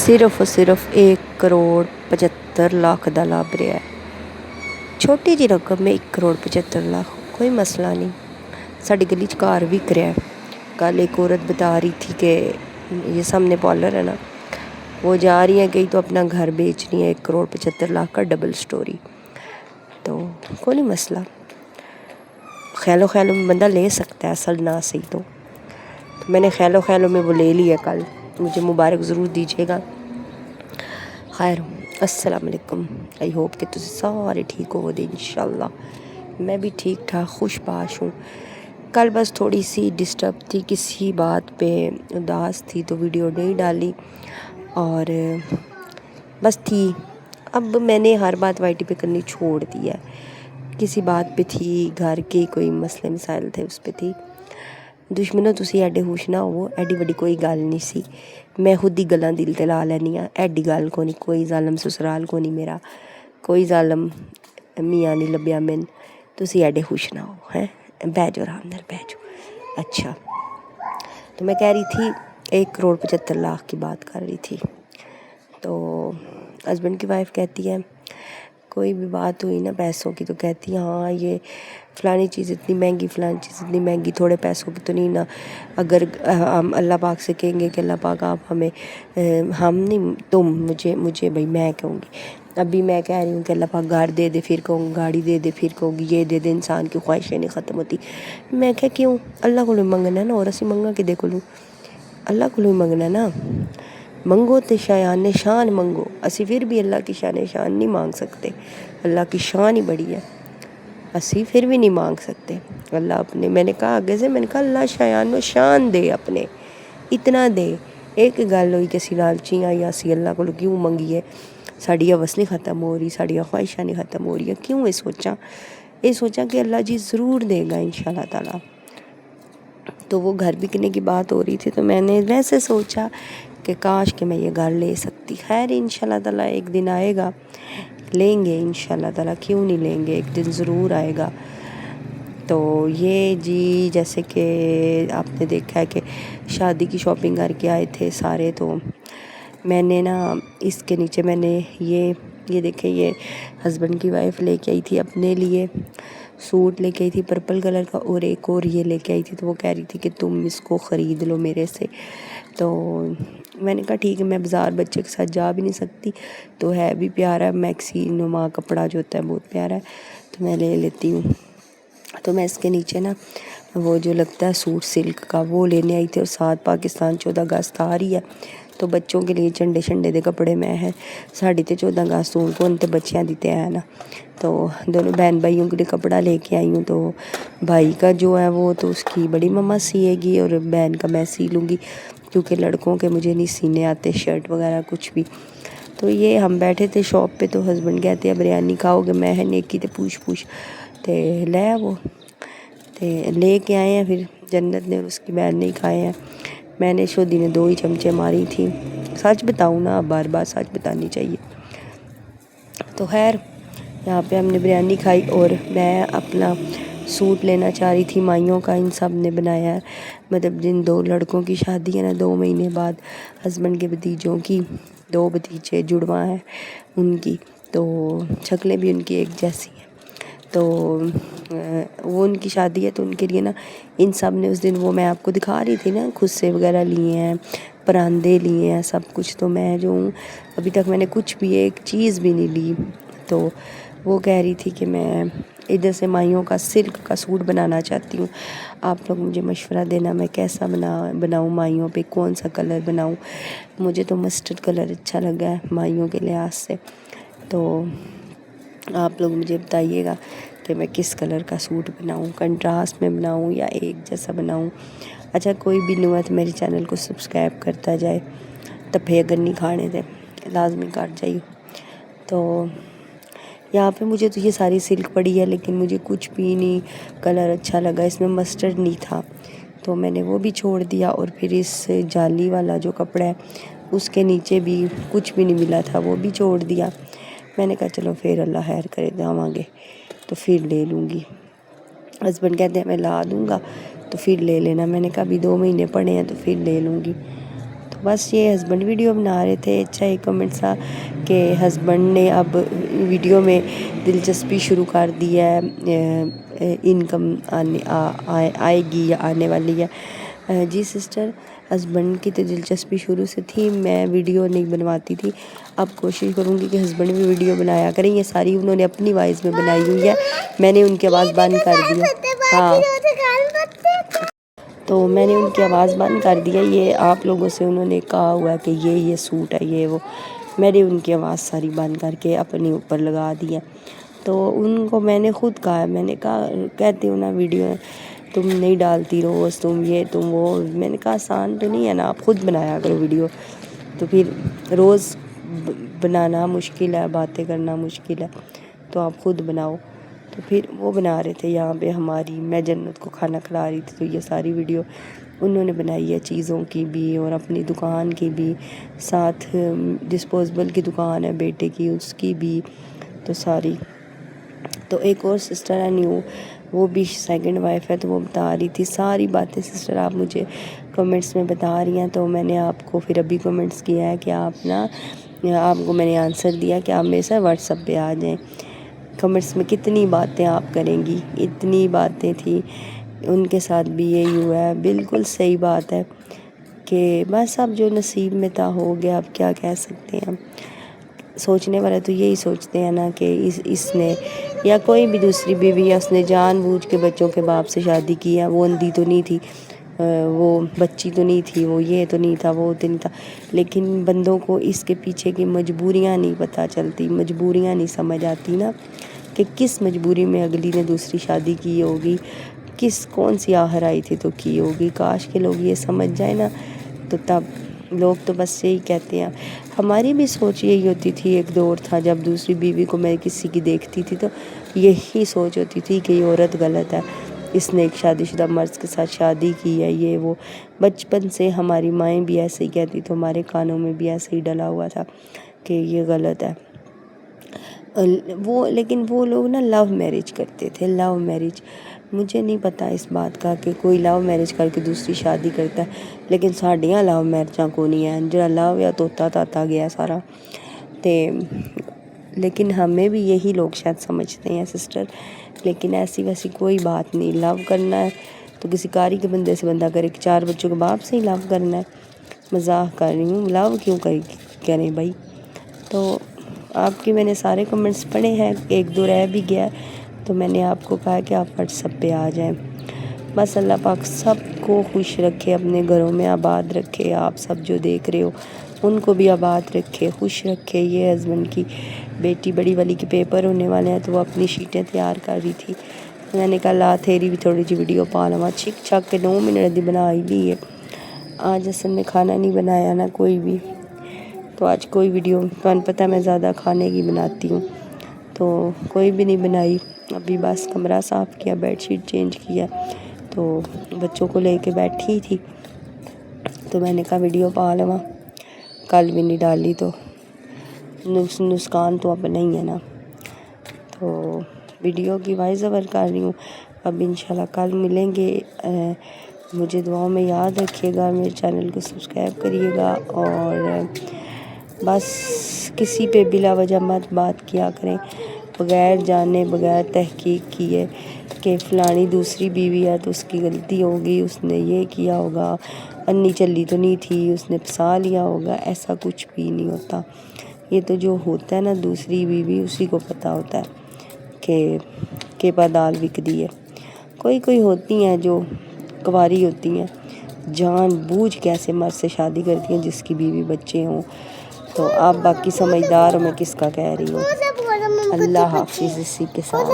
ਸਿਰਫ 1,75,00,000 ਦਾ ਲੱਭ ਰਿਹਾ ਹੈ। ਛੋਟੀ ਜਿਹੀ ਰਕਮ में 1,75,00,000 कोई मसला नहीं। साड़ी गली च कार विक रहा है। कल एक औरत बता रही थी कि ये सामने पार्लर है ना, वो जा रही है कहीं तो अपना घर बेच रही है 1,75,00,000 का डबल स्टोरी। तो कोई नहीं मसला, ख्यालो ख्यालों में बंदा ले सकता है, असल ना सही तो मैंने ख्यालो ख्यालों में वो ले लिया। कल मुझे मुबारक ज़रूर दीजिएगा। खैर अस्सलाम वालेकुम। आई होप कि तुम सारे ठीक हो दे इंशाल्लाह। मैं भी ठीक ठाक खुशबाश हूँ। कल बस थोड़ी सी डिस्टर्ब थी, किसी बात पे उदास थी तो वीडियो नहीं डाली और बस थी। अब मैंने हर बात वाईटी पे करनी छोड़ दी है। किसी बात पे थी, घर के कोई मसले मसाइल थे उस पे थी। दुश्मनों तुसी एडे होश ना हो, एडी वड्डी कोई गल नहीं सी। मैं खुद ही गल्लां दिल ते ला लैनी आ, एडी गल को नहीं। कोई जालम ससुराल को नहीं मेरा, कोई जालम मियाँ नहीं लब्या मैन। तुसी एडे खुश ना हो हैं, बह जाओ आराम नाल बह जाओ। अच्छा, तो मैं कह रही थी 1,75,00,000 की बात कर रही थी। तो हस्बैंड की वाइफ कहती है, कोई भी बात हुई ना पैसों की तो कहती है हाँ ये फ़लानी चीज़ इतनी महंगी, फ़लानी चीज़ इतनी महंगी, थोड़े पैसों की तो नहीं ना। अगर हम अल्लाह पाक से कहेंगे कि अल्लाह पाक आप हमें, हम नहीं तुम, मुझे भाई मैं कहूँगी। अभी मैं कह रही हूँ कि अल्लाह पाक घर दे दे, फिर कहूँगी गाड़ी दे दे, फिर कहूँगी ये दे दे। इंसान की ख्वाहिशें नहीं ख़त्म होती। मैं क्या क्यों अल्लाह को मंगना ना, और असी मंगा कि देखो लूँ अल्लाह को मंगना ना। मंगो तो शान शान मंगो, असी फिर भी अल्लाह की शान शान नहीं मांग सकते। अल्लाह की शान ही बड़ी है, असी फिर भी नहीं मांग सकते। अल्लाह अपने, मैंने कहा आगे से, मैंने कहा अल्लाह शान शान दे अपने, इतना दे। एक गल हुई कि असी लालची हाँ या असी अल्लाह को क्यों मंगीए, साड़ी हवस नहीं ख़त्म हो रही, साड़ी ख्वाहिशां नहीं ख़त्म हो रही। क्यों ये सोचा कि अल्लाह जी ज़रूर देगा इंशाल्लाह ताला। तो वो घर बिकने की बात हो रही थी तो मैंने वैसे सोचा कि काश कि मैं ये घर ले सकती। खैर इंशाल्लाह ताला एक दिन आएगा, लेंगे इंशाल्लाह ताला, क्यों नहीं लेंगे, एक दिन ज़रूर आएगा। तो ये जी जैसे कि आपने देखा है कि शादी की शॉपिंग करके आए थे सारे, तो मैंने ना इसके नीचे मैंने ये देखे, ये हस्बैंड की वाइफ लेके आई थी अपने लिए सूट, लेके आई थी पर्पल कलर का, और एक और ये लेके आई थी। तो वो कह रही थी कि तुम इसको ख़रीद लो मेरे से। तो मैंने कहा ठीक है, मैं बाज़ार बच्चे के साथ जा भी नहीं सकती, तो है भी प्यारा, मैक्सी नुमा कपड़ा जो होता है बहुत प्यारा है, तो मैं ले लेती हूँ। तो मैं इसके नीचे ना वो जो लगता है सूट सिल्क का वो लेने आई थी, और साथ पाकिस्तान 14 अगस्त आ रही है, तो बच्चों के लिए झंडे शंडे दे कपड़े मैं है साड़ी ते 14 अगस्त हूँ कौन तो बच्चियाँ देते हैं ना। तो दोनों बहन भाइयों के लिए कपड़ा लेके आई हूँ। तो भाई का जो है वो तो उसकी बड़ी मम्मा सिएगी, और बहन का मैं सी लूँगी, क्योंकि लड़कों के मुझे नहीं सीने आते शर्ट वगैरह कुछ भी। तो ये हम बैठे थे शॉप पे, तो हस्बैंड कहते हैं बिरयानी खाओगे, मैं है नेकी ते पूछ ते ले वो ते ले के आए हैं। फिर जन्नत ने और उसकी बहन ने खाए हैं, मैंने शोदी ने 2 ही चमचे मारी थी। सच बताऊँ ना, बार बार सच बतानी चाहिए। तो खैर यहाँ पे हमने बिरयानी खाई, और मैं अपना सूट लेना चाह रही थी माइयों का। इन सब ने बनाया है, मतलब जिन 2 लड़कों की शादी है ना 2 महीने बाद, हस्बैंड के भतीजों की 2 भतीजे जुड़वा हैं उनकी, तो शक्लें भी उनकी एक जैसी हैं। तो वो उनकी शादी है, तो उनके लिए ना इन सब ने उस दिन, वो मैं आपको दिखा रही थी ना, खुस्से वगैरह लिए हैं, परांदे लिए हैं, सब कुछ। तो मैं जो हूँ अभी तक मैंने कुछ भी एक चीज़ भी नहीं ली। तो वो कह रही थी कि मैं इधर से माइयों का सिल्क का सूट बनाना चाहती हूँ, आप लोग मुझे मशवरा देना मैं कैसा बनाऊँ माइयों पे, कौन सा कलर बनाऊँ। मुझे तो मस्टर्ड कलर अच्छा लगा है माइयों के लिहाज से, तो आप लोग मुझे बताइएगा कि मैं किस कलर का सूट बनाऊँ, कंट्रास्ट में बनाऊँ या एक जैसा बनाऊँ। अच्छा, कोई भी न्यू है तो मेरे चैनल को सब्सक्राइब करता जाए, तफे अगर नहीं खाने थे लाजमी काट जाइए। तो यहाँ पे मुझे तो ये सारी सिल्क पड़ी है, लेकिन मुझे कुछ भी नहीं कलर अच्छा लगा, इसमें मस्टर्ड नहीं था, तो मैंने वो भी छोड़ दिया। और फिर इस जाली वाला जो कपड़ा है उसके नीचे भी कुछ भी नहीं मिला था, वो भी छोड़ दिया। मैंने कहा चलो फिर अल्लाह खैर करे, जावांगे तो फिर ले लूँगी। हस्बैंड कहते हैं मैं ला दूँगा तो फिर ले लेना। मैंने कहा अभी 2 महीने पड़े हैं तो फिर ले लूँगी। तो بس یہ ہسبینڈ ویڈیو بنا رہے تھے. اچھا ایک کمنٹ تھا کہ ہسبینڈ نے اب ویڈیو میں دلچسپی شروع کر دی ہے, انکم آئے گی یا آنے والی ہے. جی سسٹر, ہسبینڈ کی تو دلچسپی شروع سے تھی, میں ویڈیو نہیں بنواتی تھی. اب کوشش کروں گی کہ ہسبینڈ بھی ویڈیو بنایا کریں. یہ ساری انہوں نے اپنی وائس میں بنائی ہوئی ہے, میں نے ان کی آواز بند کر دی. ہاں تو میں نے ان کی آواز بند کر دیا. یہ آپ لوگوں سے انہوں نے کہا ہوا کہ یہ سوٹ ہے یہ وہ, میں نے ان کی آواز ساری بند کر کے اپنے اوپر لگا دیا. تو ان کو میں نے خود کہا, میں نے کہا کہتے ہو نا ویڈیو تم نہیں ڈالتی روز, تم یہ تم وہ. میں نے کہا آسان تو نہیں ہے نا, آپ خود بنایا کرو ویڈیو. تو پھر روز بنانا مشکل ہے, باتیں کرنا مشکل ہے, تو آپ خود بناؤ. تو پھر وہ بنا رہے تھے یہاں پہ ہماری, میں جنت کو کھانا کھلا رہی تھی. تو یہ ساری ویڈیو انہوں نے بنائی ہے, چیزوں کی بھی اور اپنی دکان کی بھی, ساتھ ڈسپوزیبل کی دکان ہے بیٹے کی, اس کی بھی. تو ساری تو ایک اور سسٹر ہے نیو, وہ بھی سیکنڈ وائف ہے, تو وہ بتا رہی تھی ساری باتیں. سسٹر آپ مجھے کمنٹس میں بتا رہی ہیں, تو میں نے آپ کو پھر ابھی کمنٹس کیا ہے کہ آپ نا, آپ کو میں نے آنسر دیا کہ آپ میرے ساتھ واٹس ایپ پہ آ جائیں. کمنٹس میں کتنی باتیں آپ کریں گی, اتنی باتیں تھیں. ان کے ساتھ بھی یہی ہوا ہے, بالکل صحیح بات ہے کہ بس اب جو نصیب میں تھا ہو گیا, اب کیا کہہ سکتے ہیں. سوچنے والے تو یہی سوچتے ہیں نا کہ اس نے یا کوئی بھی دوسری بیوی یا اس نے جان بوجھ کے بچوں کے باپ سے شادی کی ہے, وہ اندھی تو نہیں تھی, وہ بچی تو نہیں تھی, وہ یہ تو نہیں تھا, وہ تو نہیں تھا. لیکن بندوں کو اس کے پیچھے کی مجبوریاں نہیں پتہ چلتی, مجبوریاں نہیں سمجھ آتی نا, کہ کس مجبوری میں اگلی نے دوسری شادی کی ہوگی, کون سی آہر آئی تھی تو کی ہوگی. کاش کے لوگ یہ سمجھ جائیں نا, تو تب لوگ تو بس یہی کہتے ہیں. ہماری بھی سوچ یہی ہوتی تھی, ایک دور تھا جب دوسری بیوی کو میں کسی کی دیکھتی تھی تو یہی سوچ ہوتی تھی کہ یہ عورت غلط ہے, اس نے ایک شادی شدہ مرد کے ساتھ شادی کی ہے, یہ وہ. بچپن سے ہماری مائیں بھی ایسے ہی کہتی, تو ہمارے کانوں میں بھی ایسے ہی ڈلا ہوا تھا کہ یہ غلط ہے. لیکن وہ لوگ نا لو میرج کرتے تھے, لو میرج. مجھے نہیں پتا اس بات کا کہ کوئی لو میرج کر کے دوسری شادی کرتا ہے, لیکن ساڈیاں لو میرجاں کو نہیں ہیں, جڑا لو یا توتا تاتا گیا سارا. لیکن ہمیں بھی یہی لوگ شاید سمجھتے ہیں سسٹر, لیکن ایسی ویسی کوئی بات نہیں. لو کرنا ہے تو کسی کاری کے بندے سے بندہ کرے, 4 بچوں کے باپ سے ہی لو کرنا ہے. مزاق کر رہی ہوں, لو کیوں کریں بھائی. تو آپ کی میں نے سارے کمنٹس پڑھے ہیں, 1-2 رہ بھی گیا, تو میں نے آپ کو کہا کہ آپ واٹس ایپ پہ آ جائیں. بس اللہ پاک سب کو خوش رکھے, اپنے گھروں میں آباد رکھے. آپ سب جو دیکھ رہے ہو ان کو بھی آباد رکھے, خوش رکھے. یہ ہسبینڈ کی بیٹی بڑی والی کے پیپر ہونے والے ہیں, تو وہ اپنی شیٹیں تیار کر رہی تھی. میں نے کہا لا تیری بھی تھوڑی جی ویڈیو پا لواں. چھک چھک کے 9 منٹ دی بنا ہی لی ہے. آج اصل میں کھانا نہیں بنایا نا کوئی بھی, تو آج کوئی ویڈیو, تمہیں پتہ میں زیادہ کھانے کی بناتی ہوں, تو کوئی بھی نہیں بنائی. ابھی بس کمرہ صاف کیا, بیڈ شیٹ چینج کیا, تو بچوں کو لے کے بیٹھی تھی, تو میں نے کہا ویڈیو پا لواں. کل بھی نہیں ڈالی تو نسکان تو اب نہیں ہے نا, تو ویڈیو کی وائس اوور کر رہی ہوں. اب انشاءاللہ کل ملیں گے. مجھے دعاؤں میں یاد رکھیے گا, میرے چینل کو سبسکرائب کریے گا, اور بس کسی پہ بلا وجہ مت بات کیا کریں, بغیر جانے بغیر تحقیق کیے کہ فلانی دوسری بیوی ہے تو اس کی غلطی ہوگی, اس نے یہ کیا ہوگا, انی چلی تو نہیں تھی, اس نے پھسا لیا ہوگا. ایسا کچھ بھی نہیں ہوتا. یہ تو جو ہوتا ہے نا دوسری بیوی, اسی کو پتہ ہوتا ہے کہ پادال بک دی ہے. کوئی ہوتی ہیں جو کنواری ہوتی ہیں, جان بوجھ کے ایسے مرد سے شادی کرتی ہیں جس کی بیوی بچے ہوں. تو آپ باقی سمجھدار ہو, میں کس کا کہہ رہی ہوں. اللہ حافظ. اسی کے ساتھ